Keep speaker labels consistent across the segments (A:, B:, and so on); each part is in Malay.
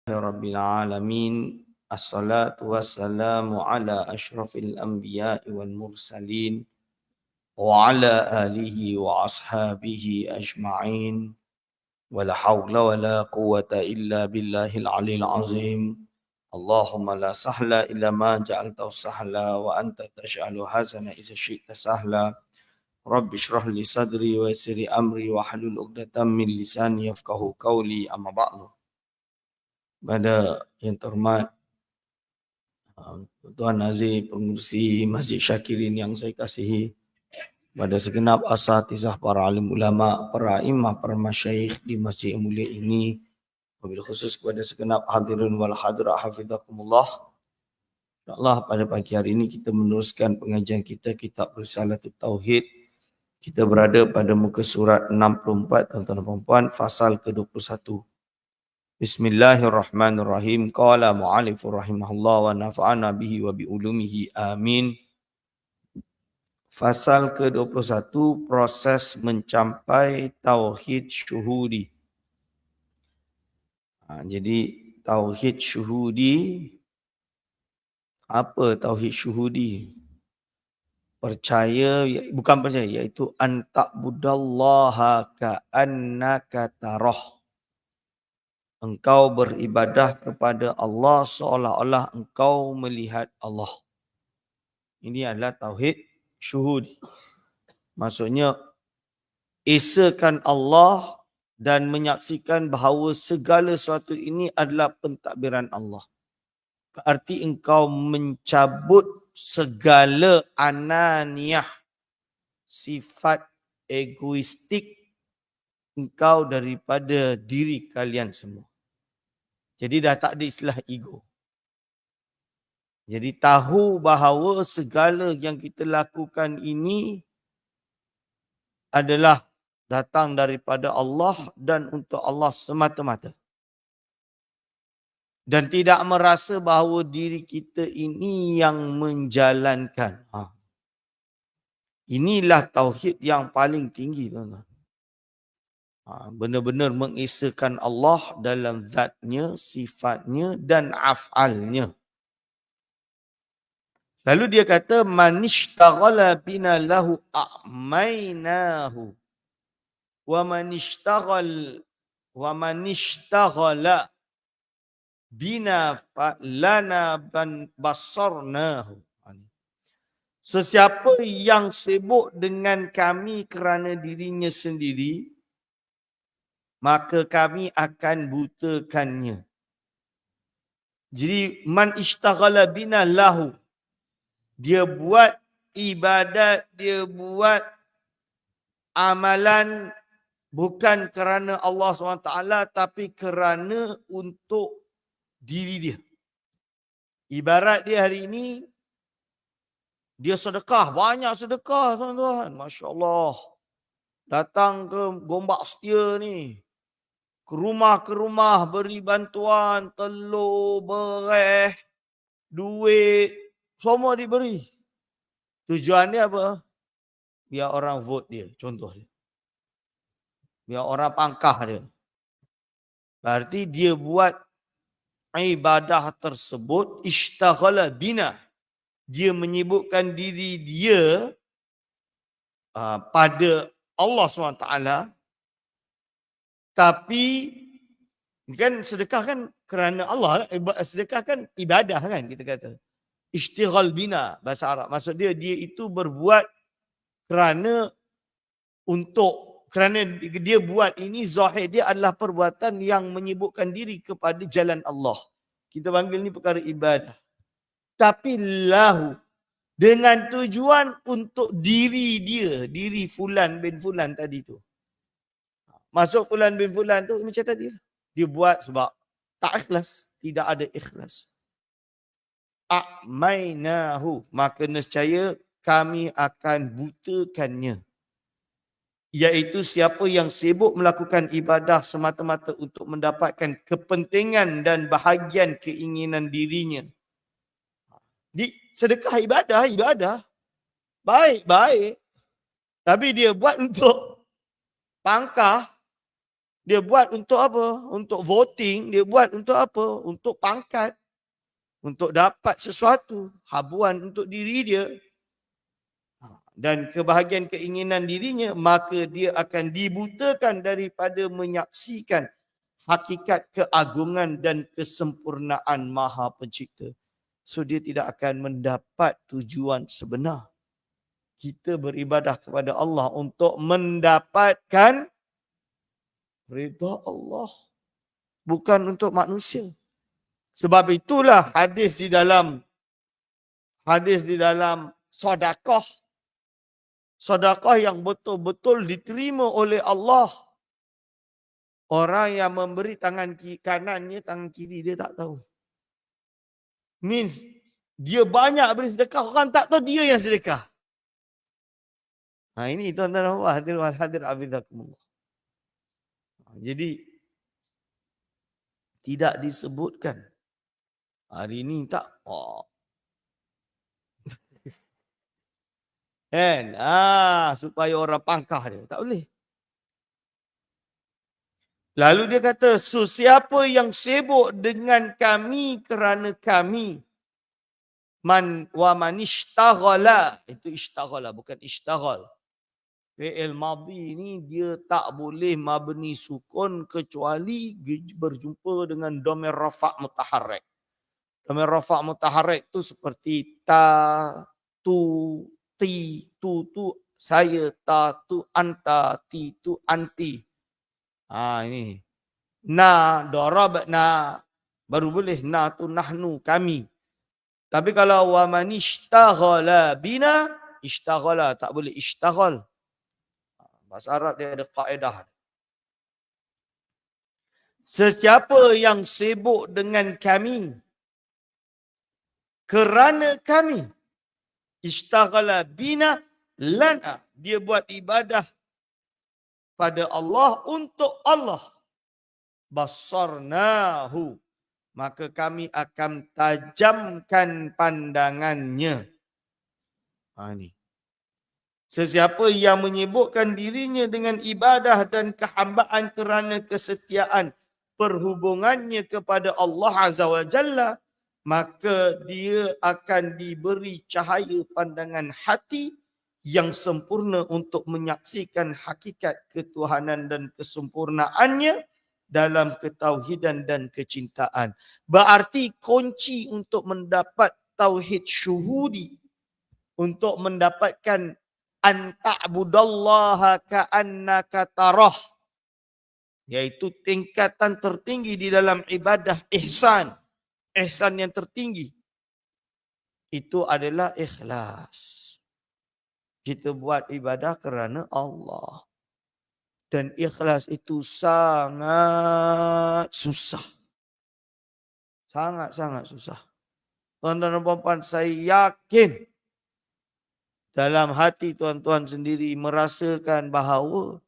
A: Rabbil alamin. Assalatu wassalamu ala ashrafil anbiya'i wal mursalin wa ala alihi wa ashabihi ajma'in. Wala hawla wala quwwata illa billahil aliyil azim. Allahumma la sahla illa ma ja'altahu sahla wa anta taj'alu hazana iza syi'ta sahla. Rabbi shrah li sadri wa yassir li amri wa hlul 'uqdatam min lisani yafqahu qawli, amma ba'du. Pada yang terhormat Tuan Nazir Pengurusi Masjid Syakirin yang saya kasihi, pada segenap asatizah para alim ulama, para imam, para masyayikh di masjid yang mulia ini, wabil khusus kepada segenap hadirin wal hadirat hafizakumullah. InsyaAllah pada pagi hari ini kita meneruskan pengajian kita kitab Risalatul Tauhid. Kita berada pada muka surat 64 tuan-tuan dan puan-puan, fasal ke-21. Bismillahirrahmanirrahim. Qala mu'alifur rahimahullah wa nafa'ana bihi wa bi'ulumihi amin. Fasal ke-21, proses mencapai tauhid syuhudi. Jadi tauhid syuhudi, apa tauhid syuhudi? Percaya, bukan percaya, iaitu anta'budallaha ka'annaka tarah. Engkau beribadah kepada Allah seolah-olah engkau melihat Allah. Ini adalah tauhid syuhud. Maksudnya, esakan Allah dan menyaksikan bahawa segala sesuatu ini adalah pentadbiran Allah. Berarti engkau mencabut segala ananiyah, sifat egoistik engkau daripada diri kalian semua. Jadi dah tak ada istilah ego. Jadi tahu bahawa segala yang kita lakukan ini adalah datang daripada Allah dan untuk Allah semata-mata. Dan tidak merasa bahawa diri kita ini yang menjalankan. Inilah tauhid yang paling tinggi, tuan-tuan. Benar-benar mengesakan Allah dalam zatnya, sifatnya dan af'alnya. Lalu dia kata, manishtaghala bina lahu a'mainahu wa manishtaghala bina lana basarnahu. So siapa yang sibuk dengan kami kerana dirinya sendiri, maka kami akan butakannya. Jadi man ishtaghala bina lahu, dia buat ibadat, dia buat amalan bukan kerana Allah SWT tapi kerana untuk diri dia. Ibarat dia hari ini, dia sedekah, banyak sedekah tuan-tuan. Masya Allah. Datang ke Gombak Setia ni, ke rumah beri bantuan, telur, bereh, duit, semua diberi. Tujuan dia apa? Biar orang vote dia, contoh dia. Biar orang pangkah dia. Berarti dia buat ibadah tersebut, ishtaghala bina. Dia menyibukkan diri dia pada Allah SWT. Tapi kan sedekah kan kerana Allah, sedekah kan ibadah kan kita kata. Ishtighal bina bahasa Arab. Maksud dia itu berbuat kerana dia buat ini, zahir dia adalah perbuatan yang menyibukkan diri kepada jalan Allah. Kita panggil ni perkara ibadah. Tapi lahu, dengan tujuan untuk diri dia, diri fulan bin fulan tadi tu. Masuk fulan bin fulan tu macam tadi. Dia buat sebab tak ikhlas, tidak ada ikhlas. A'mainahu, maka nescaya kami akan butakannya. Iaitu siapa yang sibuk melakukan ibadah semata-mata untuk mendapatkan kepentingan dan bahagian keinginan dirinya. Sedekah ibadah. Baik. Tapi dia buat untuk pangkah, Dia buat untuk apa? Untuk voting. Dia buat untuk apa? Untuk pangkat. Untuk dapat sesuatu. Habuan untuk diri dia. Dan kebahagiaan keinginan dirinya, maka dia akan dibutakan daripada menyaksikan hakikat keagungan dan kesempurnaan Maha Pencipta. So dia tidak akan mendapat tujuan sebenar. Kita beribadah kepada Allah untuk mendapatkan redha Allah, bukan untuk manusia. Sebab itulah hadis di dalam sedekah, sedekah yang betul-betul diterima oleh Allah. Orang yang memberi tangan kanannya, tangan kiri dia tak tahu. Means dia banyak beri sedekah, orang tak tahu dia yang sedekah. Ini tuan-tuan dan hadir abidakumullah. Jadi tidak disebutkan. Hari ini tak. Kan? Supaya orang pangkah dia. Tak boleh. Lalu dia kata, siapa yang sibuk dengan kami kerana kami. Man ishtaghala. Itu ishtaghala, bukan ishtaghal. Fi'il madhi ni dia tak boleh mabni sukun kecuali berjumpa dengan dhamir rafa' mutaharrik. Dhamir rafa' mutaharrik tu seperti ta, tu, ti, tu saya, ta tu anta, ti tu anti. Ini. Na, darabna. Baru boleh na tu nahnu, kami. Tapi kalau wa man ishtaghala bina, ishtaghala tak boleh ishtaghal. Bahasa Arab dia ada kaedah. Sesiapa yang sibuk dengan kami kerana kami, ishtaghala bina lana, dia buat ibadah pada Allah untuk Allah, basarnahu, maka kami akan tajamkan pandangannya. Ini. Sesiapa yang menyibukkan dirinya dengan ibadah dan kehambaan kerana kesetiaan perhubungannya kepada Allah Azza wa Jalla, maka dia akan diberi cahaya pandangan hati yang sempurna untuk menyaksikan hakikat ketuhanan dan kesempurnaannya dalam ketauhidan dan kecintaan. Berarti kunci untuk mendapat tauhid syuhudi, untuk mendapatkan anta'budallaha ka'annaka tarah, yaitu tingkatan tertinggi di dalam ibadah ihsan. Ihsan yang tertinggi itu adalah ikhlas. Kita buat ibadah kerana Allah. Dan ikhlas itu sangat susah. Sangat-sangat susah. Tuan-tuan dan puan-puan, saya yakin dalam hati tuan-tuan sendiri merasakan bahawa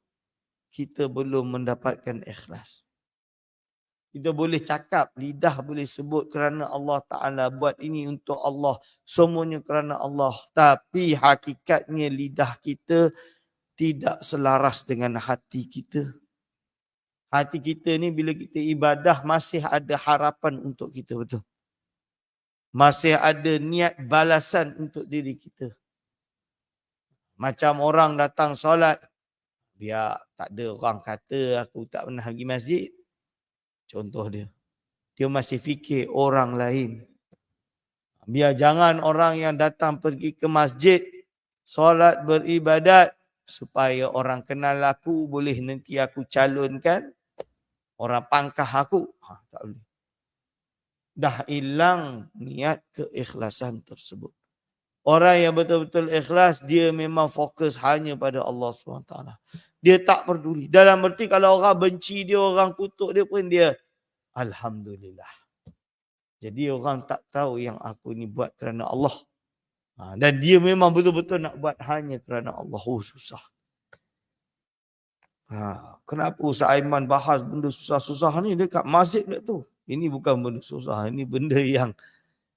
A: kita belum mendapatkan ikhlas. Kita boleh cakap, lidah boleh sebut kerana Allah Ta'ala, buat ini untuk Allah, semuanya kerana Allah. Tapi hakikatnya lidah kita tidak selaras dengan hati kita. Hati kita ni bila kita ibadah masih ada harapan untuk kita, betul? Masih ada niat balasan untuk diri kita. Macam orang datang solat, biar tak ada orang kata aku tak pernah pergi masjid. Contoh dia. Dia masih fikir orang lain. Biar jangan orang yang datang pergi ke masjid, solat beribadat, supaya orang kenal aku, boleh nanti aku calonkan orang pangkah aku. Tak boleh. Dah hilang niat keikhlasan tersebut. Orang yang betul-betul ikhlas, dia memang fokus hanya pada Allah SWT. Dia tak peduli. Dalam erti kalau orang benci dia, orang kutuk dia pun dia, Alhamdulillah. Jadi orang tak tahu yang aku ni buat kerana Allah. Dan dia memang betul-betul nak buat hanya kerana Allah. Susah. Kenapa Ustaz Aiman bahas benda susah-susah ni dekat masjid tu? Ini bukan benda susah. Ini benda yang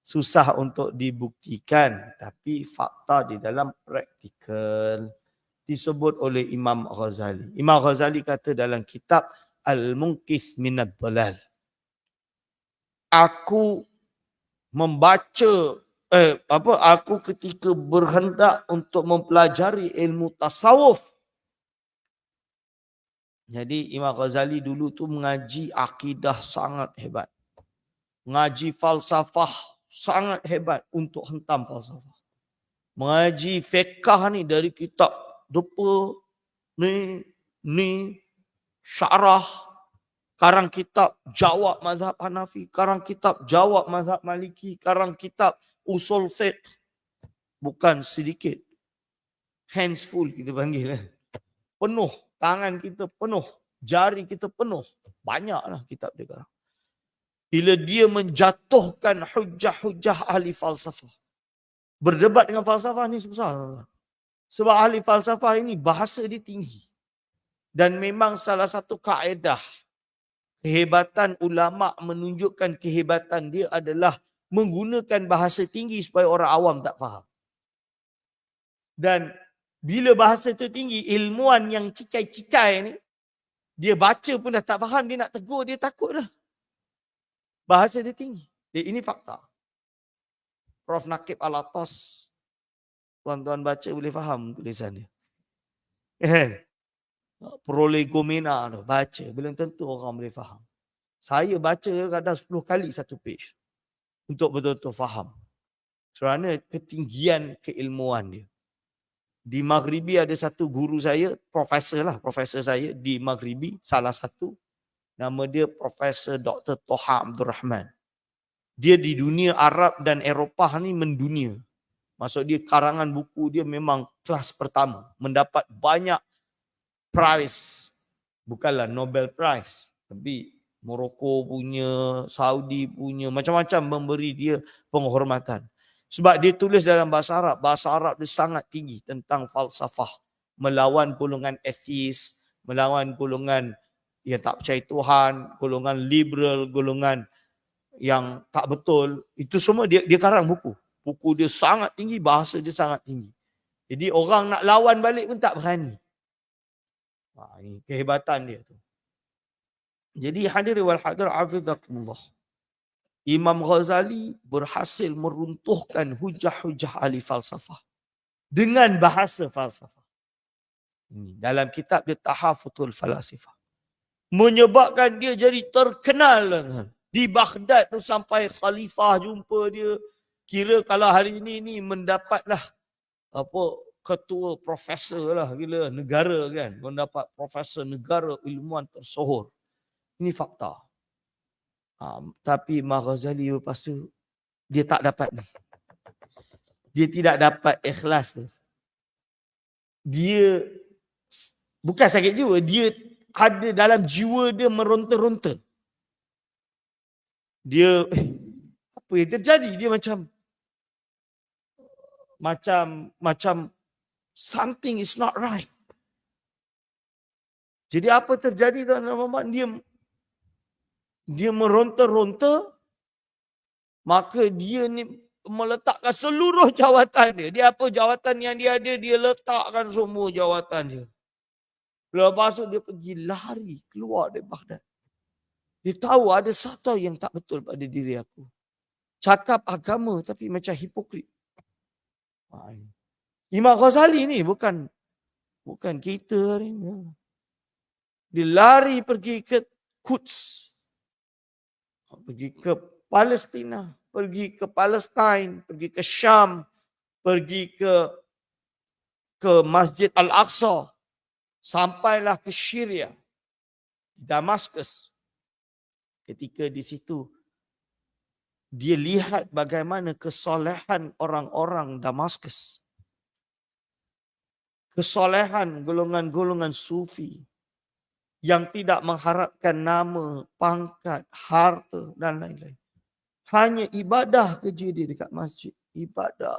A: susah untuk dibuktikan, tapi fakta di dalam praktikal disebut oleh Imam Ghazali. Imam Ghazali kata dalam kitab al-munqidh minad dhalal. Aku membaca aku ketika berhendak untuk mempelajari ilmu tasawuf. Jadi Imam Ghazali dulu tu mengaji akidah sangat hebat. Mengaji falsafah sangat hebat untuk hentam falsafah. Mengaji fiqh ni dari kitab depa ni syarah, karang kitab jawab mazhab Hanafi, karang kitab jawab mazhab Maliki, karang kitab usul fiqh. Bukan sedikit. Hands full kita panggil. Penuh. Tangan kita penuh. Jari kita penuh. Banyaklah kitab dia karang. Bila dia menjatuhkan hujah-hujah ahli falsafah. Berdebat dengan falsafah ni susah. Sebab ahli falsafah ini bahasa dia tinggi. Dan memang salah satu kaedah kehebatan ulama' menunjukkan kehebatan dia adalah menggunakan bahasa tinggi supaya orang awam tak faham. Dan bila bahasa itu tinggi, ilmuwan yang cikai-cikai ni, dia baca pun dah tak faham, dia nak tegur, dia takut lah. Bahasa dia tinggi. Ini fakta. Prof. Nakib Al-Atas, tuan-tuan baca boleh faham tulisan dia. Prolegomena tu, baca. Belum tentu orang boleh faham. Saya baca kadang 10 kali satu page. Untuk betul-betul faham. Kerana ketinggian keilmuan dia. Di Maghribi ada satu guru saya, profesor saya di Maghribi, salah satu. Nama dia Profesor Dr. Toha Abdul Rahman. Dia di dunia Arab dan Eropah ni mendunia. Maksud dia karangan buku dia memang kelas pertama. Mendapat banyak prize. Bukanlah Nobel Prize. Tapi Morocco punya, Saudi punya, macam-macam memberi dia penghormatan. Sebab dia tulis dalam bahasa Arab. Bahasa Arab dia sangat tinggi tentang falsafah. Melawan golongan atheis, melawan golongan yang tak percaya Tuhan, golongan liberal, golongan yang tak betul. Itu semua dia karang buku. Buku dia sangat tinggi, bahasa dia sangat tinggi. Jadi orang nak lawan balik pun tak berani. Ini kehebatan dia tu. Jadi hadirin wal hadir hafizakumullah. Imam Ghazali berhasil meruntuhkan hujah-hujah ahli falsafah dengan bahasa falsafah. Dalam kitab dia Tahafutul Falasifah. Menyebabkan dia jadi terkenal di Baghdad tu sampai khalifah jumpa dia. Kira kalau hari ini mendapatlah ketua profesor lah gila negara kan. Mendapat profesor negara ilmuwan tersohor. Ini fakta. Tapi Imam Ghazali lepas tu dia tak dapat ni. Dia tidak dapat ikhlas tu. Dia bukan sakit jiwa, dia ada dalam jiwa dia meronta-ronta. Dia apa yang terjadi? Dia macam something is not right. Jadi apa terjadi tuan-tuan? Dia meronta-ronta, maka dia ni meletakkan seluruh jawatan dia. Dia apa jawatan yang dia ada, dia letakkan semua jawatan dia. Lepas tu dia pergi lari keluar dari Baghdad. Dia tahu ada satu yang tak betul pada diri aku. Cakap agama tapi macam hipokrit. Imam Ghazali ni bukan kita hari ni. Dia lari pergi ke Quds. Pergi ke Palestina, pergi ke Palestine, pergi ke Syam, pergi ke Masjid Al-Aqsa, sampailah ke Syria, Damaskus. Ketika di situ, dia lihat bagaimana kesolehan orang-orang Damaskus. Kesolehan golongan-golongan sufi yang tidak mengharapkan nama, pangkat, harta dan lain-lain. Hanya ibadah kerja dia dekat masjid. Ibadah.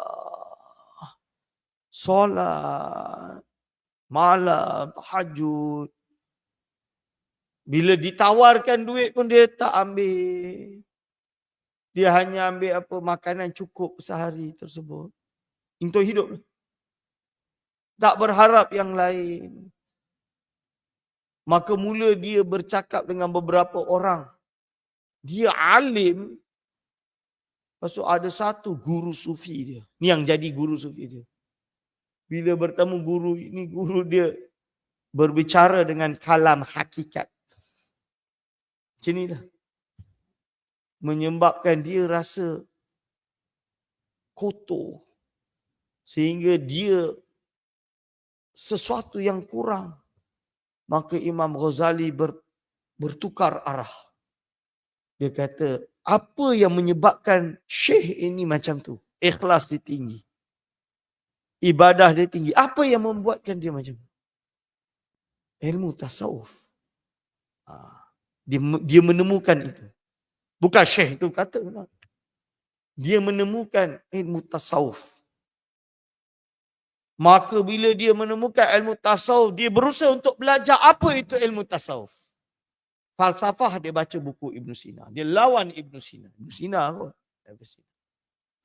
A: Solat. Malam. Tahajud. Bila ditawarkan duit pun dia tak ambil. Dia hanya ambil makanan cukup sehari tersebut. Untuk hidup. Tak berharap yang lain. Maka mula dia bercakap dengan beberapa orang. Dia alim. Lepas tu ada satu guru sufi dia. Ni yang jadi guru sufi dia. Bila bertemu guru ini, guru dia berbicara dengan kalam hakikat. Macam inilah. Menyebabkan dia rasa kotor. Sehingga dia sesuatu yang kurang. Maka Imam Ghazali bertukar arah. Dia kata, apa yang menyebabkan Syekh ini macam tu? Ikhlas dia tinggi. Ibadah dia tinggi. Apa yang membuatkan dia macam tu? Ilmu tasawuf. Dia menemukan itu. Bukan Syekh itu kata. Dia menemukan ilmu tasawuf. Maka bila dia menemukan ilmu tasawuf, dia berusaha untuk belajar apa itu ilmu tasawuf. Falsafah dia baca buku Ibn Sina. Dia lawan Ibn Sina. Ibn Sina kot.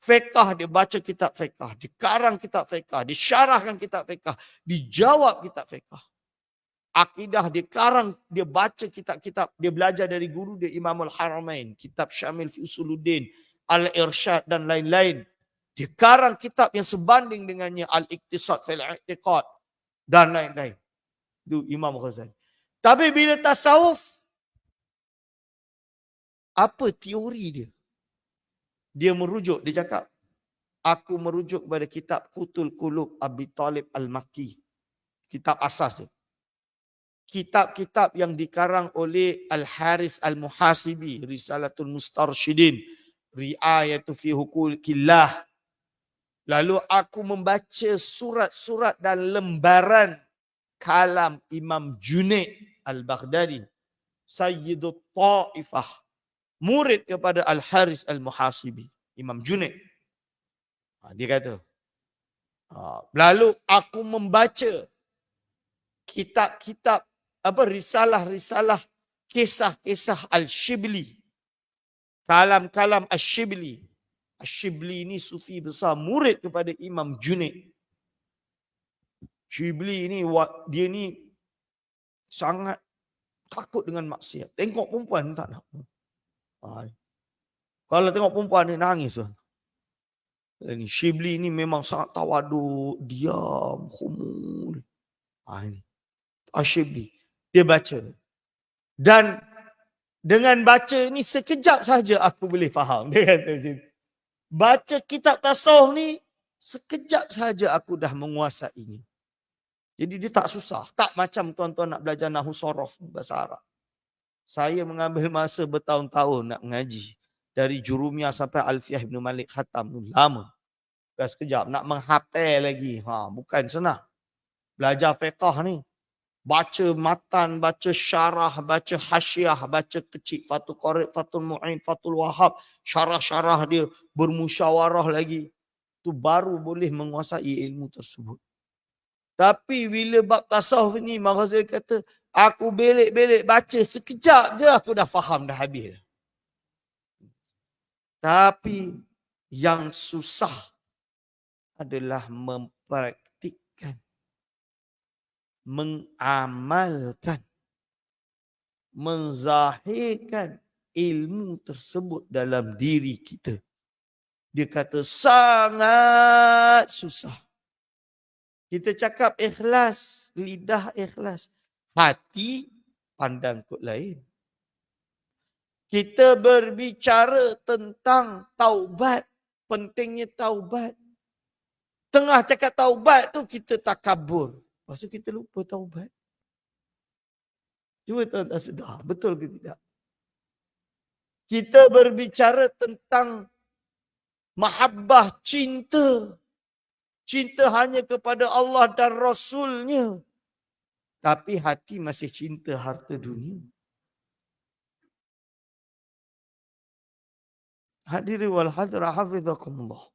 A: Fiqh dia baca kitab fiqh. Dia karang kitab fiqh. Dia syarahkan kitab fiqh. Dijawab kitab fiqh. Akidah dia karang. Dia baca kitab-kitab. Dia belajar dari guru dia Imamul Haramain. Kitab Syamil fi Usuluddin. Al-Irsyad dan lain-lain. Dia karang kitab yang sebanding dengannya. Al-Iqtisad fil I'tiqad. Dan lain-lain. Itu Imam Ghazali. Tapi bila tasawuf, apa teori dia? Dia merujuk, dia cakap, aku merujuk kepada kitab Qutul Qulub Abi Talib Al-Makki. Kitab asas dia. Kitab-kitab yang dikarang oleh Al-Haris Al-Muhasibi, Risalatul Mustarsyidin, Ri'ayatu fi Hukukillah. Lalu aku membaca surat-surat dan lembaran kalam Imam Junaid Al-Baghdadi, Sayyidut Ta'ifah, murid kepada Al-Haris Al-Muhasibi, Imam Junaid. Dia kata, lalu aku membaca kitab-kitab, risalah-risalah, kisah-kisah Al-Shibli, kalam-kalam Al-Shibli. Al-Shibli ini sufi besar, murid kepada Imam Junaid. Shibli ini, dia ni sangat takut dengan maksiat. Tengok perempuan tak nak. Kalau tengok perempuan dia nangis. Ini Shibli ini memang sangat tawaduk, diam, khumul. Ini Shibli. Dia baca. Dan dengan baca ni sekejap saja aku boleh faham. Dia kata macam tu. Baca kitab tasawuf ni sekejap saja aku dah menguasainya. Jadi dia tak susah. Tak macam tuan-tuan nak belajar Nahwu Sorof bahasa Arab. Saya mengambil masa bertahun-tahun nak mengaji. Dari Jurumiyah sampai Alfiyah Ibn Malik Khatam. Lama. Bukan sekejap. Nak menghafal lagi. Bukan senang. Belajar fiqah ni. Baca matan, baca syarah, baca hasyiah, baca kecil. Fathul Qorib, Fathul Mu'in, Fathul Wahab. Syarah-syarah dia bermusyawarah lagi. Itu baru boleh menguasai ilmu tersebut. Tapi bila bab tasawuf ni, Ghazali kata, aku belik-belik baca sekejap je aku dah faham, dah habis. Tapi yang susah adalah mempraktikkan, mengamalkan, menzahirkan ilmu tersebut dalam diri kita. Dia kata sangat susah. Kita cakap ikhlas, lidah ikhlas, hati pandang kot lain. Kita berbicara tentang taubat, pentingnya taubat. Tengah cakap taubat tu kita takabur. Lepas tu kita lupa taubat. Cuba tuan-tuan sedar, betul ke tidak? Kita berbicara tentang mahabbah, cinta. Cinta hanya kepada Allah dan Rasulnya. Tapi hati masih cinta harta dunia. Hadirin wal hadirah hafizakumullah.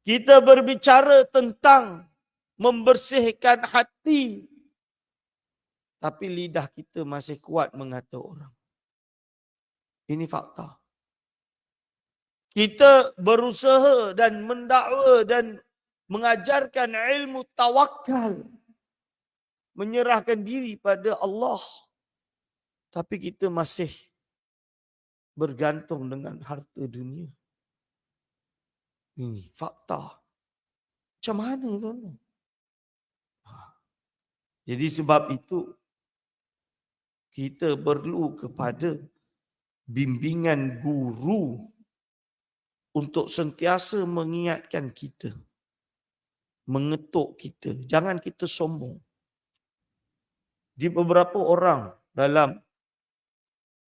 A: Kita berbicara tentang membersihkan hati. Tapi lidah kita masih kuat mengata orang. Ini fakta. Kita berusaha dan mendakwa dan mengajarkan ilmu tawakal. menyerahkan diri pada Allah. Tapi kita masih bergantung dengan harta dunia. Ini fakta. Macam mana tuan-tuan? Jadi sebab itu kita perlu kepada bimbingan guru untuk sentiasa mengingatkan kita, mengetuk kita. Jangan kita sombong. Di beberapa orang dalam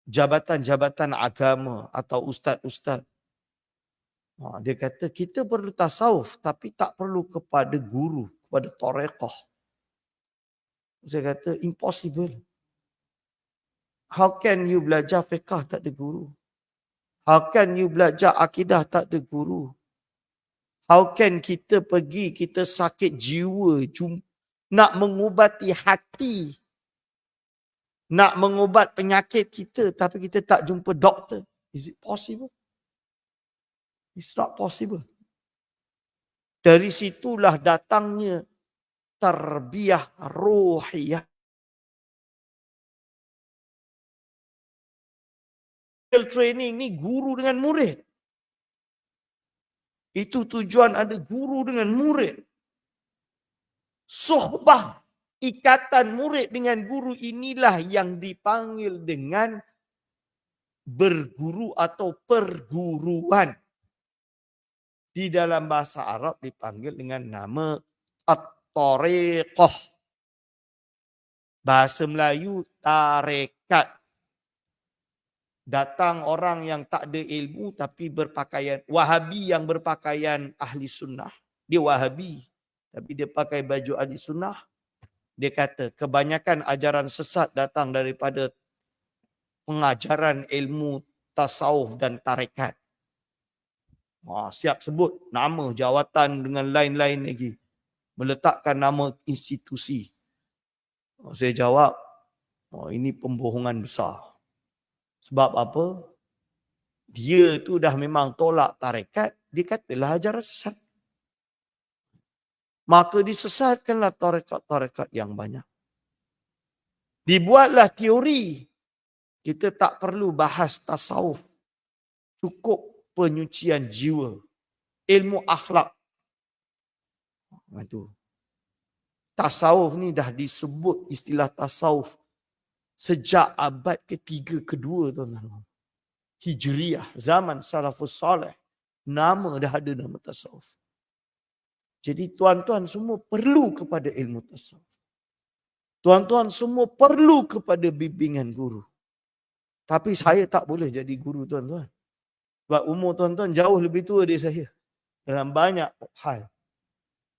A: jabatan-jabatan agama atau ustaz-ustaz, dia kata kita perlu tasawuf tapi tak perlu kepada guru, kepada tarekat. Saya kata impossible. How can you belajar fiqh tak ada guru? How can you belajar akidah tak ada guru? How can kita pergi, kita sakit jiwa, nak mengubati hati, nak mengubat penyakit kita, tapi kita tak jumpa doktor. Is it possible? It's not possible. Dari situlah datangnya tarbiyah ruhiyah. Training ni guru dengan murid. Itu tujuan ada guru dengan murid. Suhbah, ikatan murid dengan guru inilah yang dipanggil dengan berguru atau perguruan. Di dalam bahasa Arab dipanggil dengan nama at-tariqah. Bahasa Melayu tarekat. Datang orang yang tak ada ilmu tapi berpakaian. Wahabi yang berpakaian ahli sunnah. Dia Wahabi. Tapi dia pakai baju ahli sunnah. Dia kata kebanyakan ajaran sesat datang daripada pengajaran ilmu tasawuf dan tarekat. Siap sebut nama jawatan dengan lain-lain lagi. Meletakkan nama institusi. Saya jawab, ini pembohongan besar. Sebab apa? Dia tu dah memang tolak tarekat, dia katalah ajaran sesat. Maka disesatkanlah tarekat-tarekat yang banyak. Dibuatlah teori. Kita tak perlu bahas tasawuf. Cukup penyucian jiwa. Ilmu akhlak. Itu. Tasawuf ni dah disebut istilah tasawuf sejak abad ketiga, kedua tuan-tuan. Hijriyah, zaman salafus salih. Nama dah ada nama tasawuf. Jadi tuan-tuan semua perlu kepada ilmu tasawuf. Tuan-tuan semua perlu kepada bimbingan guru. Tapi saya tak boleh jadi guru tuan-tuan. Sebab umur tuan-tuan jauh lebih tua dari saya. Dalam banyak hal.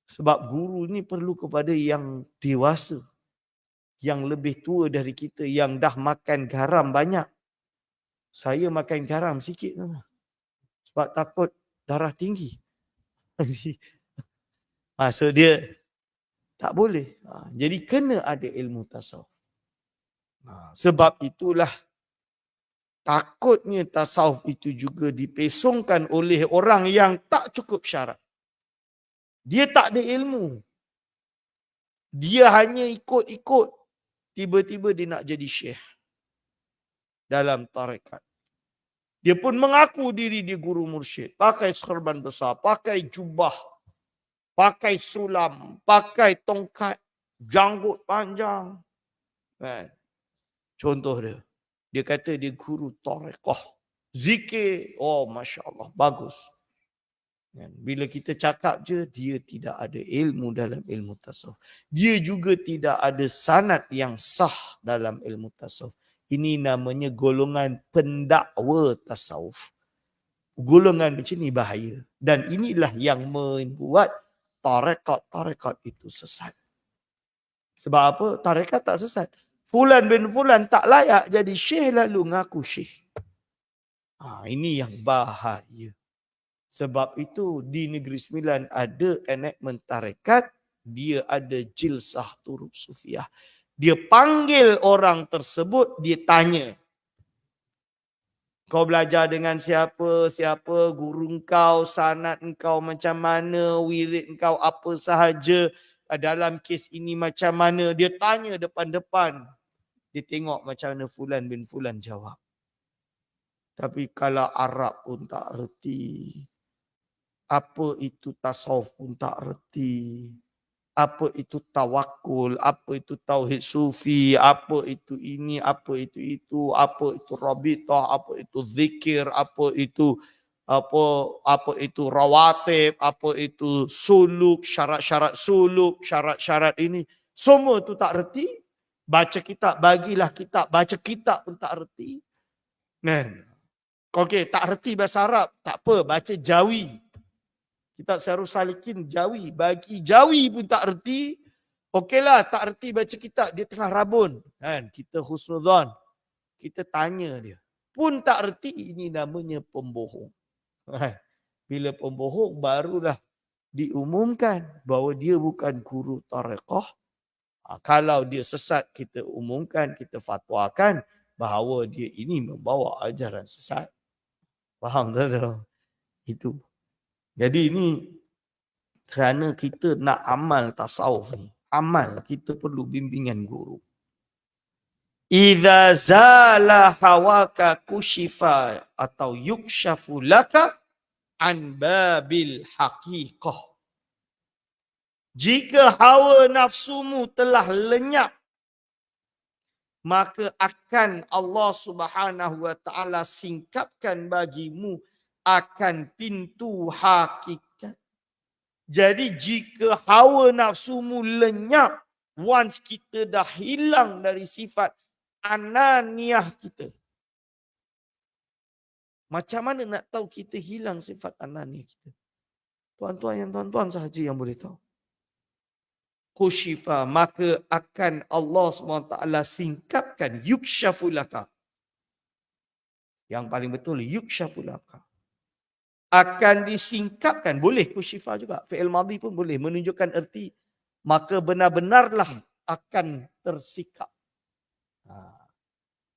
A: Sebab guru ni perlu kepada yang dewasa. Yang lebih tua dari kita, yang dah makan garam banyak. Saya makan garam sikit. Sebab takut darah tinggi. So dia tak boleh. Jadi kena ada ilmu tasawuf. Sebab itulah takutnya tasawuf itu juga dipesongkan oleh orang yang tak cukup syarat. Dia tak ada ilmu. Dia hanya ikut-ikut. Tiba-tiba dia nak jadi syekh dalam tarekat. Dia pun mengaku diri dia guru mursyid. Pakai serban besar, pakai jubah, pakai sulam, pakai tongkat, janggut panjang. Kan? Contoh dia. Dia kata dia guru tarekat. Zikir, Masya Allah, bagus. Bila kita cakap je, dia tidak ada ilmu dalam ilmu tasawuf. Dia juga tidak ada sanad yang sah dalam ilmu tasawuf. Ini namanya golongan pendakwa tasawuf. Golongan macam ni bahaya. Dan inilah yang membuat tarekat-tarekat itu sesat. Sebab apa? Tarekat tak sesat. Fulan bin Fulan tak layak jadi syekh lalu ngaku syekh. Ini yang bahaya. Sebab itu di Negeri Sembilan ada enactment tarekat, dia ada jilsah turub sufiah. Dia panggil orang tersebut, dia tanya. Kau belajar dengan siapa, guru engkau, sanad engkau macam mana, wirid engkau apa sahaja, dalam kes ini macam mana, dia tanya depan-depan. Dia tengok macam mana Fulan bin Fulan jawab. Tapi kalau Arab pun tak reti. Apa itu tasawuf pun tak reti. Apa itu tawakul, apa itu tauhid sufi, apa itu ini, apa itu, apa itu rabitah, apa itu zikir, apa itu rawatib, apa itu suluk, syarat-syarat suluk, syarat-syarat ini. Semua tu tak reti. Baca kitab, bagilah kitab. Baca kitab pun tak reti. Kan? Okey, tak reti bahasa Arab. Tak apa, baca Jawi. Kitab Syarul Salikin Jawi. Bagi Jawi pun tak reti. Okeylah, tak reti baca kitab. Dia tengah rabun. Kan? Kita husnuzan. Kita tanya dia. Pun tak reti, ini namanya pembohong. Bila pembohong, barulah diumumkan bahawa dia bukan guru tariqah. Kalau dia sesat, kita umumkan, kita fatwakan bahawa dia ini membawa ajaran sesat. Faham tak? Itu. Jadi ini kerana kita nak amal tasawuf ni. Amal, kita perlu bimbingan guru. Idza zala hawaka kushifa atau yukshafu laka an babil haqiqah. Jika hawa nafsumu telah lenyap, maka akan Allah Subhanahu wa taala singkapkan bagimu akan pintu hakikat. Jadi jika hawa nafsumu lenyap, once kita dah hilang dari sifat ananiah kita. Macam mana nak tahu kita hilang sifat ananiah kita? Tuan-tuan sahaja yang boleh tahu. Kushifa, maka akan Allah SWT singkapkan yukshafulaka. Yang paling betul yukshafulaka. Akan disingkapkan, boleh kushifa juga. Fi'il madhi pun boleh menunjukkan erti. Maka benar-benarlah akan tersikap.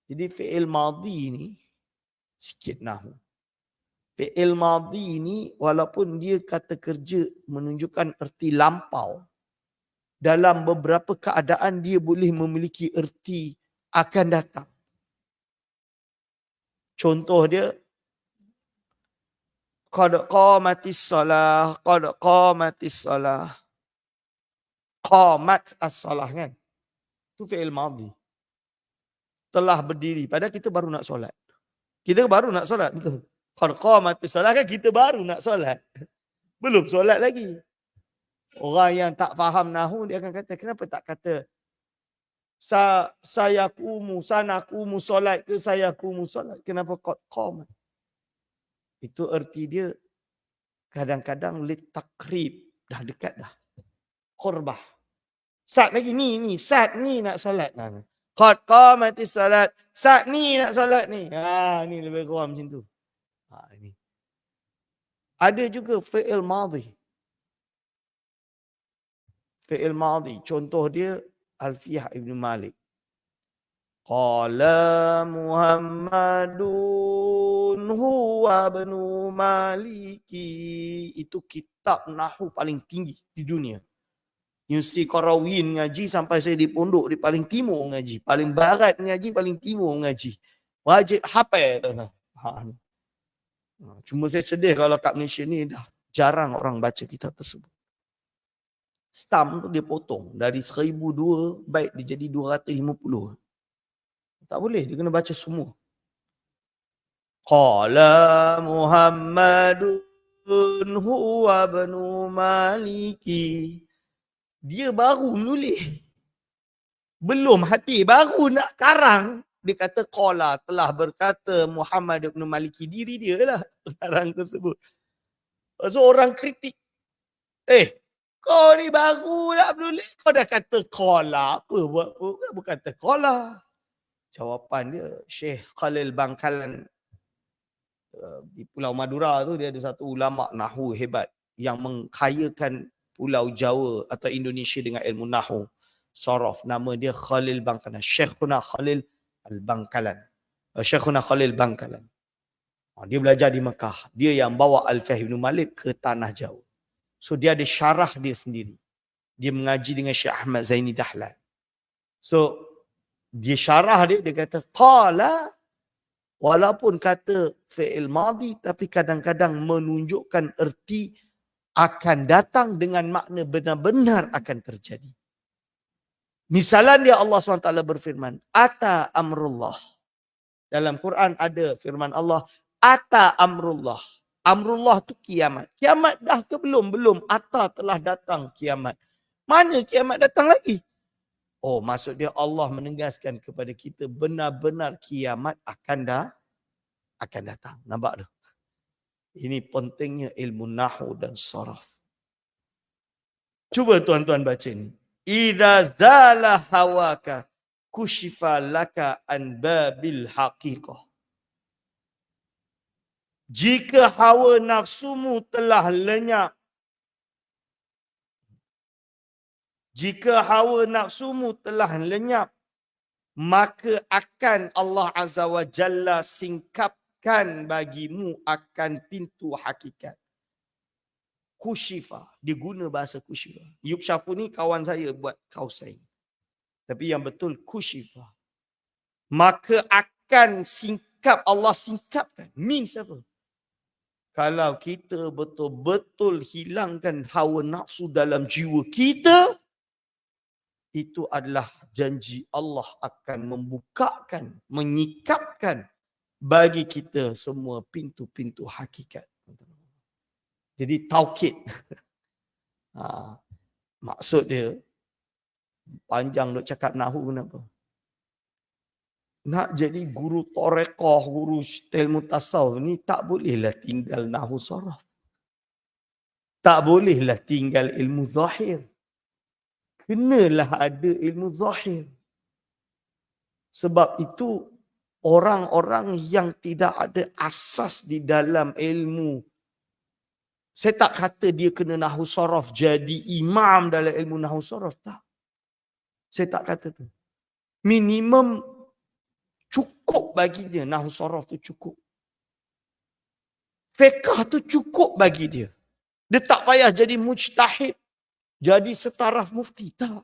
A: Jadi fi'il madhi ni sikit nahu. Fi'il madhi ni walaupun dia kata kerja menunjukkan erti lampau. Dalam beberapa keadaan dia boleh memiliki erti akan datang. Contoh dia, qad qamatis salah, qad qamatis salah. Qamat as-salah kan? Itu fi'il madhi. Telah berdiri. Padahal kita baru nak solat. Kita baru nak solat. Betul. Qad qamatis salah kan kita baru nak solat. Belum solat lagi. Orang yang tak faham nahu dia akan kata, kenapa tak kata sanakumu solat ke sayakumu solat? Kenapa qad qamat? Itu erti dia kadang-kadang litakrib, dah dekat dah. Qurbah. Saat lagi ni saat ni nak solat. Qad qamatis salat. Saat ni nak solat ni. Ni lebih kurang macam tu. Ini. Ada juga fi'il madhi. Fi'il madhi. Contoh dia Alfiyah Ibn Malik. Qala Muhammadun huwa ibnu Maliki. Itu kitab nahu paling tinggi di dunia. Universiti Qarawin ngaji sampai saya di pondok di paling timur ngaji. Paling barat ngaji, paling timur ngaji. Wajib hafal. Cuma saya sedih kalau kat Malaysia ni dah jarang orang baca kitab tersebut. Stamp tu dia potong. Dari 1,002 baik dia jadi 250. Tak boleh, dia kena baca semua. Qala Muhammadun huwa ibnu Maliki. Dia baru menulis. Belum hati, baru nak karang. Dia kata qala, telah berkata Muhammad ibn Maliki. Diri dia lah karang tersebut. So orang kritik. Kau ni baru nak menulis. Kau dah kata qala. Apa buat? Kenapa kata qala? Jawapan dia, Syekh Khalil Bangkalan di Pulau Madura tu, dia ada satu ulama nahu hebat yang mengkayakan Pulau Jawa atau Indonesia dengan ilmu nahu saraf. Nama dia Khalil Bangkalan. Syekhuna Khalil Al-Bangkalan. Syekhuna Khalil Bangkalan. Dia belajar di Mekah. Dia yang bawa Alfiyah Ibn Malik ke tanah Jawa. So dia ada syarah dia sendiri. Dia mengaji dengan Syekh Ahmad Zaini Dahlan. So, dia syarah dia kata, qala, walaupun kata fi'il madhi, tapi kadang-kadang menunjukkan erti akan datang dengan makna benar-benar akan terjadi. Misalnya Allah SWT berfirman, Ata amrullah. Dalam Quran ada firman Allah, Ata amrullah. Amrullah tu kiamat. Kiamat dah ke belum? Belum. Ata telah datang kiamat. Mana kiamat datang lagi? Oh, maksud dia Allah menegaskan kepada kita benar-benar kiamat akan datang. Nampak tu? Ini pentingnya ilmu nahu dan saraf. Cuba tuan-tuan baca ni. Idza zala hawaka kushifa laka an babil haqiqah. Jika hawa nafsumu telah lenyap, maka akan Allah Azza wa Jalla singkapkan bagimu akan pintu hakikat. Kushifa. Dia guna bahasa kushifa. Yukshafu ni kawan saya buat kausain. Tapi yang betul kushifa. Maka akan singkap. Allah singkapkan. Means apa? Kalau kita betul-betul hilangkan hawa nafsu dalam jiwa kita, itu adalah janji Allah akan membukakan, menyikapkan bagi kita semua pintu-pintu hakikat. Jadi taukid. Maksud dia, panjang duk cakap nahu kenapa? Nak jadi guru torekoh, guru ilmu tasawuf ni tak bolehlah tinggal nahu saraf. Tak bolehlah tinggal ilmu zahir. Kenalah ada ilmu zahir. Sebab itu orang-orang yang tidak ada asas di dalam ilmu, saya tak kata dia kena nahu saraf jadi imam dalam ilmu nahu saraf. Tak. Saya tak kata tu. Minimum cukup bagi dia. Nahu saraf tu cukup. Fiqh tu cukup bagi dia. Dia tak payah jadi mujtahid. Jadi setaraf mufti. Tak.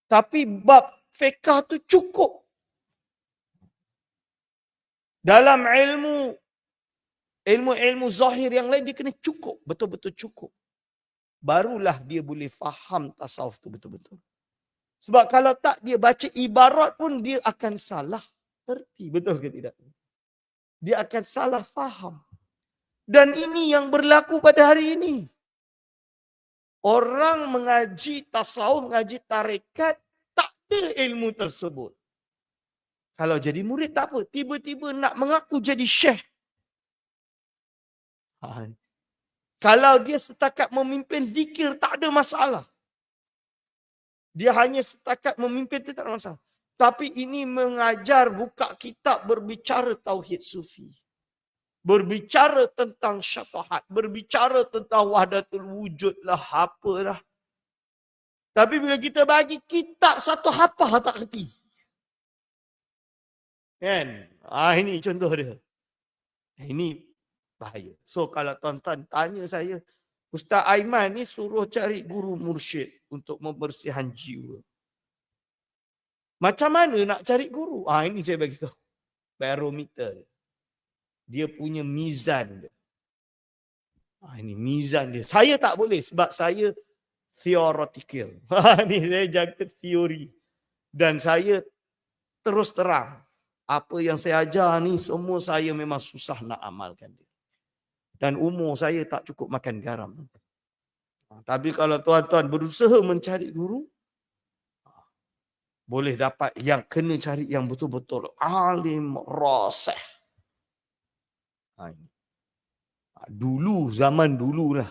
A: Tapi bab fiqh tu cukup. Dalam ilmu zahir yang lain dia kena cukup. Betul-betul cukup. Barulah dia boleh faham tasawuf tu betul-betul. Sebab kalau tak dia baca ibarat pun dia akan salah erti. Betul ke tidak? Dia akan salah faham. Dan ini yang berlaku pada hari ini. Orang mengaji tasawuf, mengaji tarekat, tak ada ilmu tersebut. Kalau jadi murid tak apa. Tiba-tiba nak mengaku jadi syekh. Kalau dia setakat memimpin zikir, tak ada masalah. Dia hanya setakat memimpin itu tak ada masalah. Tapi ini mengajar, buka kitab, berbicara tauhid sufi. Berbicara tentang syatahat. Berbicara tentang wahdatul wujud lah, apalah. Tapi bila kita bagi kitab satu hafal tak kerti. Kan? Ini contoh dia. Ini bahaya. So kalau tuan-tuan tanya saya, Ustaz Aiman ni suruh cari guru mursyid untuk membersihkan jiwa. Macam mana nak cari guru? Ini saya bagi tahu. Barometer dia. Dia punya mizan dia. Ini mizan dia. Saya tak boleh sebab saya theoretical. Ni saya jaga teori. Dan saya terus terang. Apa yang saya ajar ni semua saya memang susah nak amalkan dia. Dan umur saya tak cukup makan garam. Tapi kalau tuan-tuan berusaha mencari guru, boleh dapat yang kena cari yang betul-betul alim rasih. Dulu, zaman dululah.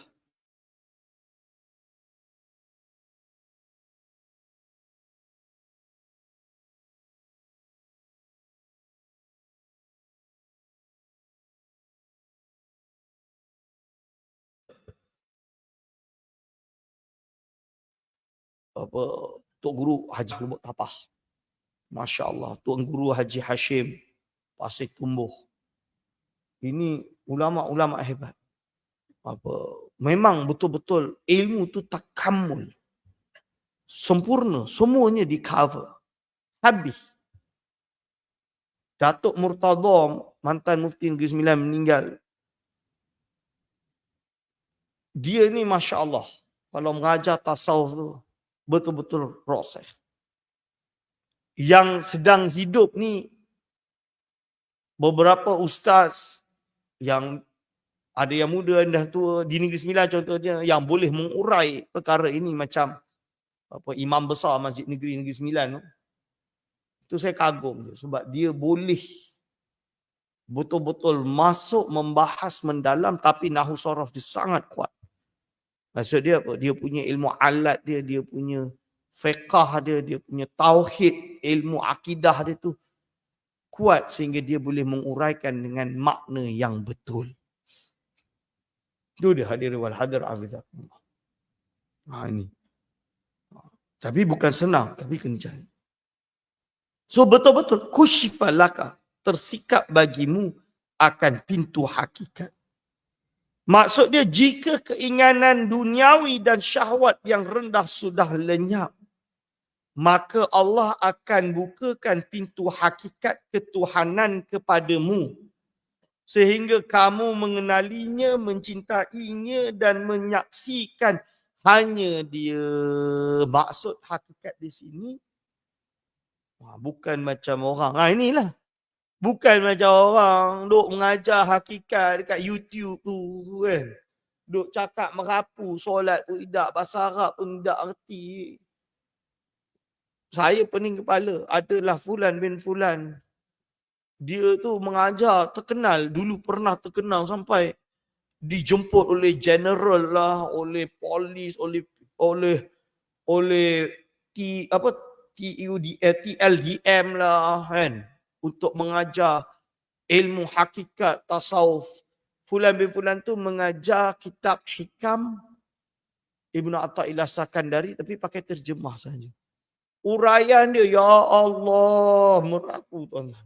A: Tok Guru Haji Lubuk Tapah. Masya Allah. Tuan Guru Haji Hashim Pasir Tumbuh. Ini ulama-ulama hebat. Memang betul-betul ilmu tu takamul. sempurna, semuanya di cover. Habis. Datuk Murtadha, mantan Mufti Negeri Sembilan meninggal. Dia ni Masya Allah, kalau mengajar tasawuf tu, betul-betul proses. Yang sedang hidup ni, beberapa ustaz yang ada yang muda, dah tua, di Negeri Sembilan contohnya, yang boleh mengurai perkara ini macam imam besar Masjid Negeri Sembilan tu. Itu saya kagum dia, sebab dia boleh betul-betul masuk membahas mendalam, tapi nahu sorof dia sangat kuat. Maksud dia apa? Dia punya ilmu alat dia, dia punya fiqah dia, dia punya tauhid, ilmu akidah dia tu kuat sehingga dia boleh menguraikan dengan makna yang betul. Itu dia hadir wal hadir afizakumullah. Ini. Tapi bukan senang, tapi kena cari. So betul-betul kusyifa laka, tersikap bagimu akan pintu hakikat. Maksud dia, jika keinginan duniawi dan syahwat yang rendah sudah lenyap, maka Allah akan bukakan pintu hakikat ketuhanan kepadamu. Sehingga kamu mengenalinya, mencintainya dan menyaksikan hanya dia. Maksud hakikat di sini, bukan macam orang. Inilah. Bukan macam orang duk mengajar hakikat dekat YouTube tu kan. Duk cakap merapu, solat pun tidak, bahasa Arab pun tidak erti. Saya pening kepala, adalah Fulan bin Fulan. Dia tu mengajar terkenal, dulu pernah terkenal sampai dijemput oleh general lah, oleh polis, oleh TLDM lah kan, untuk mengajar ilmu hakikat tasawuf. Fulan bin Fulan tu mengajar kitab Hikam Ibnu Athaillah Sakandari tapi pakai terjemah saja. Uraian dia, ya Allah, merapu tuan-tuan.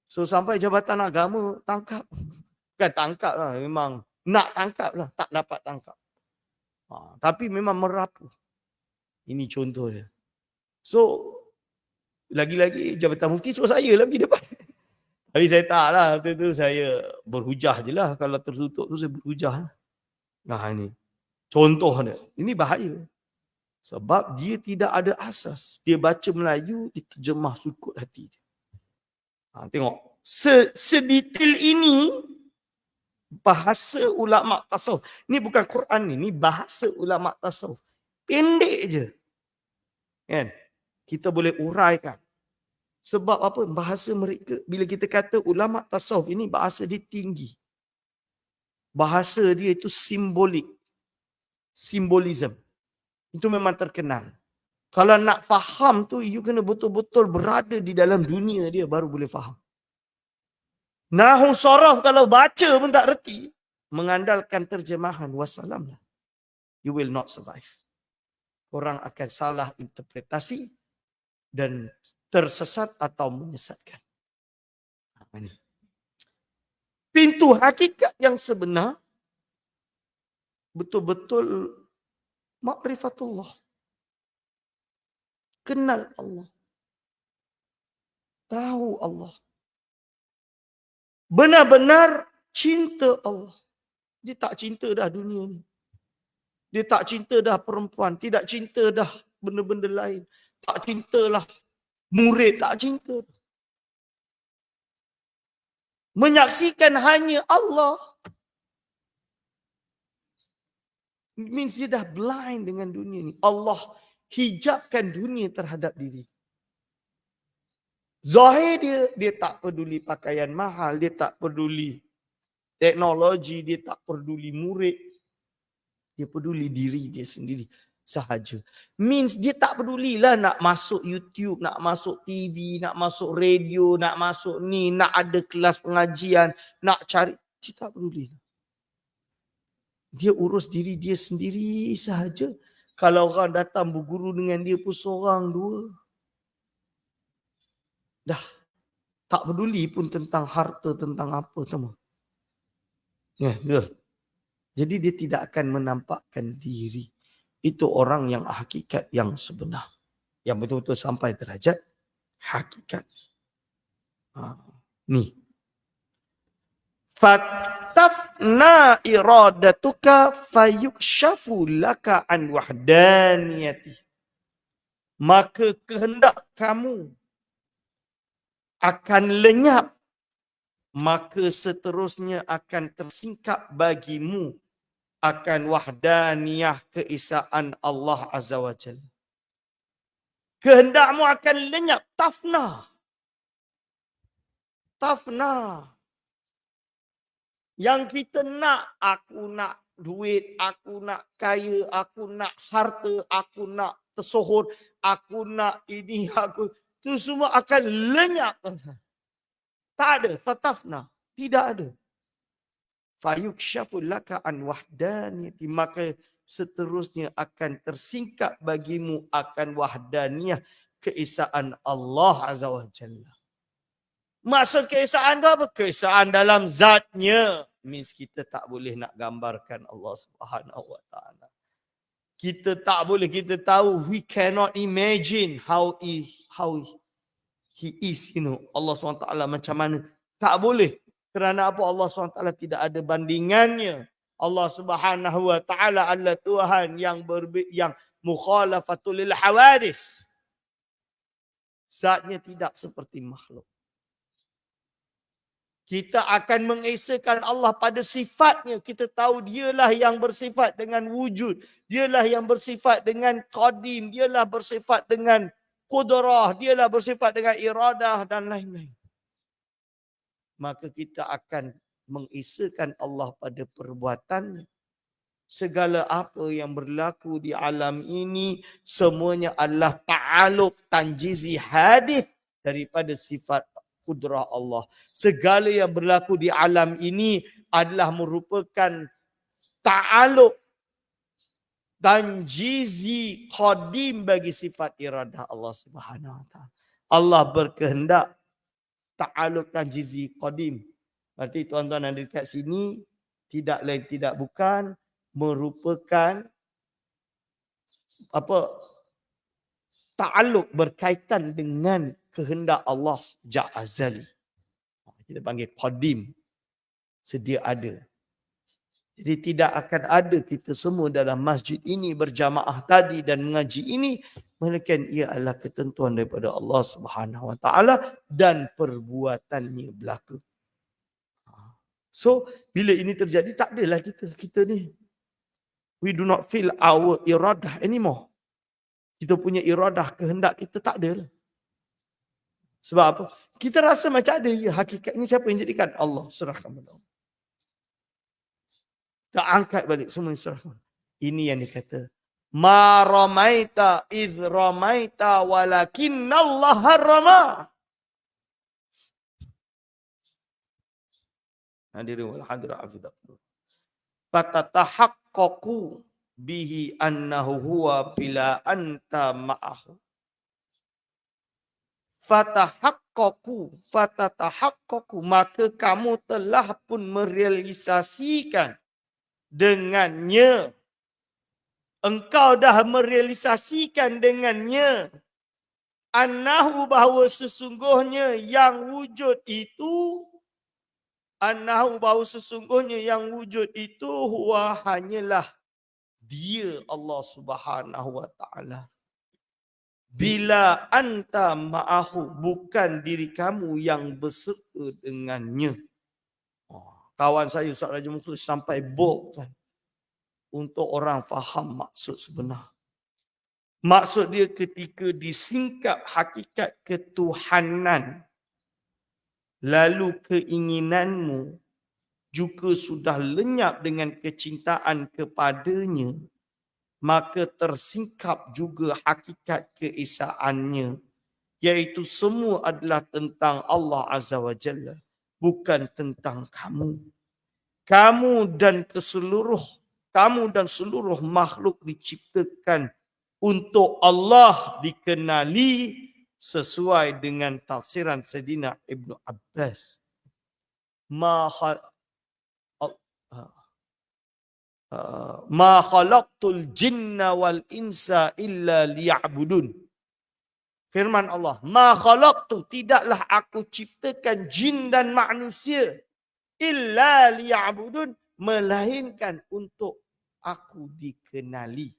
A: So sampai Jabatan Agama tangkap. Bukan tangkap lah, memang nak tangkap lah, tak dapat tangkap. Tapi memang merapu. Ini contoh dia. So, lagi-lagi Jabatan Mufti suruh saya lah pergi depan. Tapi saya tak lah, waktu tu saya berhujah je lah. Kalau tertutup tu saya berhujah. Nah ini, contoh dia. Ini bahaya. Sebab dia tidak ada asas. Dia baca Melayu, diterjemah sukut hati dia. Tengok. Sedetail ini, bahasa ulama tasawuf. Ini bukan Quran ni, ini bahasa ulama tasawuf. Pendek je. Kan? Kita boleh uraikan. Sebab apa? Bahasa mereka, bila kita kata ulama tasawuf ini, bahasa dia tinggi. Bahasa dia itu simbolik. Simbolism. Itu memang terkenal. Kalau nak faham tu, you kena betul-betul berada di dalam dunia dia, baru boleh faham. Nahu sorof kalau baca pun tak reti, mengandalkan terjemahan, wassalam lah. You will not survive. Orang akan salah interpretasi dan tersesat atau menyesatkan. Ini. Pintu hakikat yang sebenar betul-betul ma'rifatullah. Kenal Allah. Tahu Allah. Benar-benar cinta Allah. Dia tak cinta dah dunia ni. Dia tak cinta dah perempuan. Tidak cinta dah benda-benda lain. Tak cintalah murid. Tak cinta. Menyaksikan hanya Allah. It means dia dah blind dengan dunia ni. Allah hijabkan dunia terhadap diri. Zahir dia tak peduli pakaian mahal, dia tak peduli teknologi, dia tak peduli murid. Dia peduli diri dia sendiri sahaja. Means dia tak pedulilah nak masuk YouTube, nak masuk TV, nak masuk radio, nak masuk ni, nak ada kelas pengajian, nak cari. Dia tak peduli. Dia urus diri dia sendiri sahaja. Kalau orang datang berguru dengan dia pun seorang, dua. Dah tak peduli pun tentang harta, tentang apa semua. Ya. Jadi dia tidak akan menampakkan diri. Itu orang yang hakikat yang sebenar. Yang betul-betul sampai derajat hakikat. Ni. Fatafna iradatuka fayukshafu laka an wahdaniyati. Maka kehendak kamu akan lenyap. Maka seterusnya akan tersingkap bagimu akan wahdaniyah keesaan Allah Azza wa Jalla. Kehendakmu akan lenyap. Tafna. Tafna. Yang kita nak, aku nak duit, aku nak kaya, aku nak harta, aku nak tersohor, aku nak ini, aku. Itu semua akan lenyap. Tak ada. Fatafna. Tidak ada. Fayukshafu laka an wahdaniyati. Maka seterusnya akan tersingkap bagimu akan wahdaniyah keesaan Allah Azza wa Jalla. Maksud keesaan itu apa? Keesaan dalam zatnya. Means kita tak boleh nak gambarkan Allah Subhanahu wa ta'ala. Kita tak boleh, kita tahu, we cannot imagine how he is, Allah SWT macam mana. Tak boleh. Kerana apa? Allah SWT tidak ada bandingannya. Allah Subhanahu wa ta'ala adalah Tuhan yang mukhalafatul lil hawadis. Zatnya tidak seperti makhluk. Kita akan mengesakan Allah pada sifatnya. Kita tahu dialah yang bersifat dengan wujud. Dialah yang bersifat dengan qadim. Dialah bersifat dengan qudrah. Dialah bersifat dengan iradah dan lain-lain. Maka kita akan mengesakan Allah pada perbuatannya. Segala apa yang berlaku di alam ini, semuanya adalah ta'aluk tanjizi hadith daripada sifat kudrah Allah. Segala yang berlaku di alam ini adalah merupakan ta'aluk tanjizi qadim bagi sifat iradah Allah Subhanahu wa ta'ala. Allah berkehendak, ta'aluk tanjizi qadim. Berarti tuan-tuan yang dekat sini tidak lain tidak bukan merupakan apa? Ta'aluk berkaitan dengan kehendak Allah sejak azali. Kita panggil qadim. Sedia ada. Jadi tidak akan ada kita semua dalam masjid ini berjamaah tadi dan mengaji ini, melainkan ia adalah ketentuan daripada Allah Subhanahu wa ta'ala dan perbuatannya berlaku. So, bila ini terjadi, tak adalah kita ni. We do not feel our iradah anymore. Kita punya iradah, kehendak kita tak ada lah. Sebab apa? Kita rasa macam ada. Ya, hakikatnya siapa yang jadikan? Allah. Serahkan pada Allah. Tak angkat balik semua serahkan. Ini yang dikata. Ma ramaita idh ramaita walakinnallaha rama. Hadirin wal hadirat afidakum. Fatatahaqqaqu bihi annahu huwa bila anta ma'ahu. Fatatahaqqaqu, maka kamu telah pun merealisasikan dengannya. Engkau dah merealisasikan dengannya. Annahu, bahawa sesungguhnya yang wujud itu. Annahu, bahawa sesungguhnya yang wujud itu. Huwa, hanyalah dia Allah Subhanahu wa ta'ala. Bila anta ma'ahu, bukan diri kamu yang berserta dengannya. Kawan saya Ustaz Raja Mukhlis sampai bold kan, untuk orang faham maksud sebenar. Maksud dia ketika disingkap hakikat ketuhanan, lalu keinginanmu juga sudah lenyap dengan kecintaan kepadanya, maka tersingkap juga hakikat keesaannya, iaitu semua adalah tentang Allah Azza wa Jalla, bukan tentang kamu. Kamu dan seluruh makhluk diciptakan untuk Allah dikenali sesuai dengan tafsiran Sayyidina Ibn Abbas. ma khalaqtul jinna wal insa illa liya'budun. Firman Allah, ma khalaqtu, tidaklah aku ciptakan jin dan manusia illa liya'budun, melainkan untuk aku dikenali.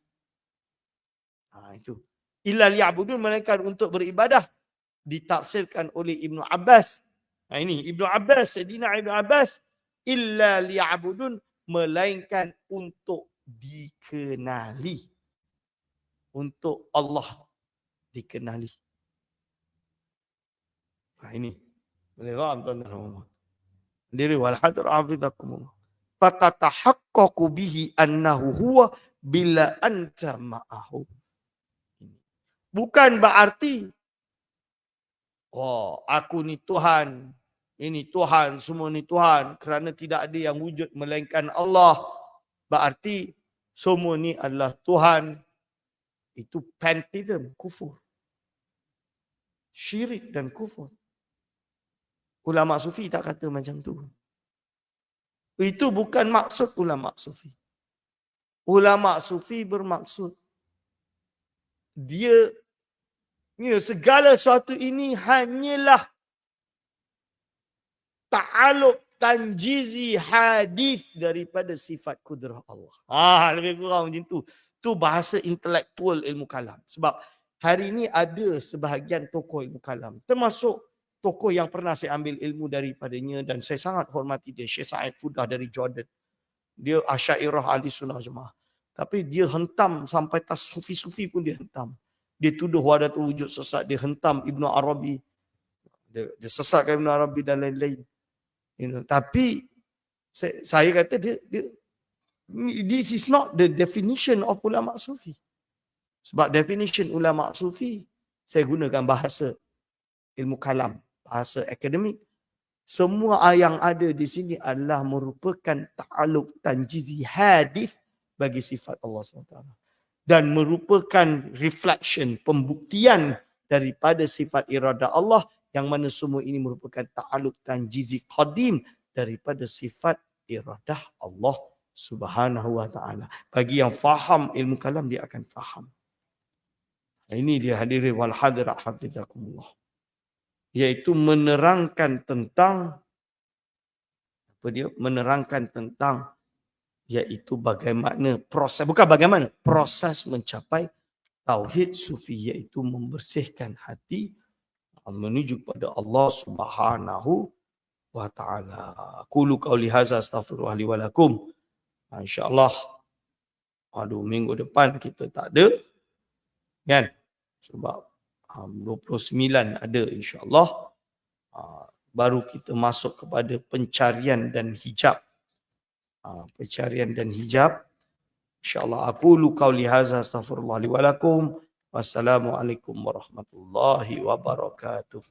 A: Itu. Illa liya'budun, melainkan untuk beribadah. Ditafsirkan oleh Ibnu Abbas. Ini Ibnu Abbas, Sayyidina Ibnu Abbas, illa liya'budun, melainkan untuk dikenali. Untuk Allah dikenali. Ini. Boleh faham tuan-tuan? Diri wal hadir hafizakumullah. Fatatahaqqaqu bihi annahu huwa bila anta ma'ahu. Bukan berarti aku ni Tuhan, ini Tuhan, semua ni Tuhan, kerana tidak ada yang wujud melainkan Allah. Berarti semua ni adalah Tuhan. Itu pantheism, kufur. Syirik dan kufur. Ulama sufi tak kata macam tu. Itu bukan maksud ulama sufi. Ulama sufi bermaksud dia segala sesuatu ini hanyalah ta'aluk tanjizi hadis daripada sifat kudrah Allah. Lebih kurang macam tu. Tu bahasa intelektual ilmu kalam. Sebab hari ini ada sebahagian tokoh ilmu kalam, termasuk tokoh yang pernah saya ambil ilmu daripadanya dan saya sangat hormati dia, Syekh Sa'id Fudah dari Jordan. Dia Asy'ariyah ahli sunnah jemaah. Tapi dia hentam sampai tas sufi-sufi pun dia hentam. Dia tuduh wahdatul wujud sesat, dia hentam Ibnu Arabi. Dia sesatkan Ibnu Arabi dan lain-lain. Tapi saya kata dia this is not the definition of ulama sufi. Sebab definition ulama sufi, saya gunakan bahasa ilmu kalam, bahasa akademik. Semua yang ada di sini adalah merupakan ta'aluk tanjizi hadis bagi sifat Allah SWT. Dan merupakan reflection, pembuktian daripada sifat iradah Allah, yang mana semua ini merupakan ta'aluk tanjizi qadim daripada sifat iradah Allah Subhanahu wa ta'ala. Bagi yang faham ilmu kalam, dia akan faham. Ini dia hadirin wal hadirat hafizakumullah. Iaitu menerangkan tentang menerangkan tentang iaitu bagaimana proses, bukan bagaimana, proses mencapai tauhid sufi, iaitu membersihkan hati menuju kepada Allah Subhanahu wa ta'ala. Qulu qauli hadza astaghfirullah li wa lakum. Insya-Allah minggu depan kita tak ada, kan? Sebab 29 ada insya-Allah. Baru kita masuk kepada pencarian dan hijab. Pencarian dan hijab. InsyaAllah. Aqulu qawli hadza astaghfirullah li wa lakum. Wassalamualaikum warahmatullahi wabarakatuh.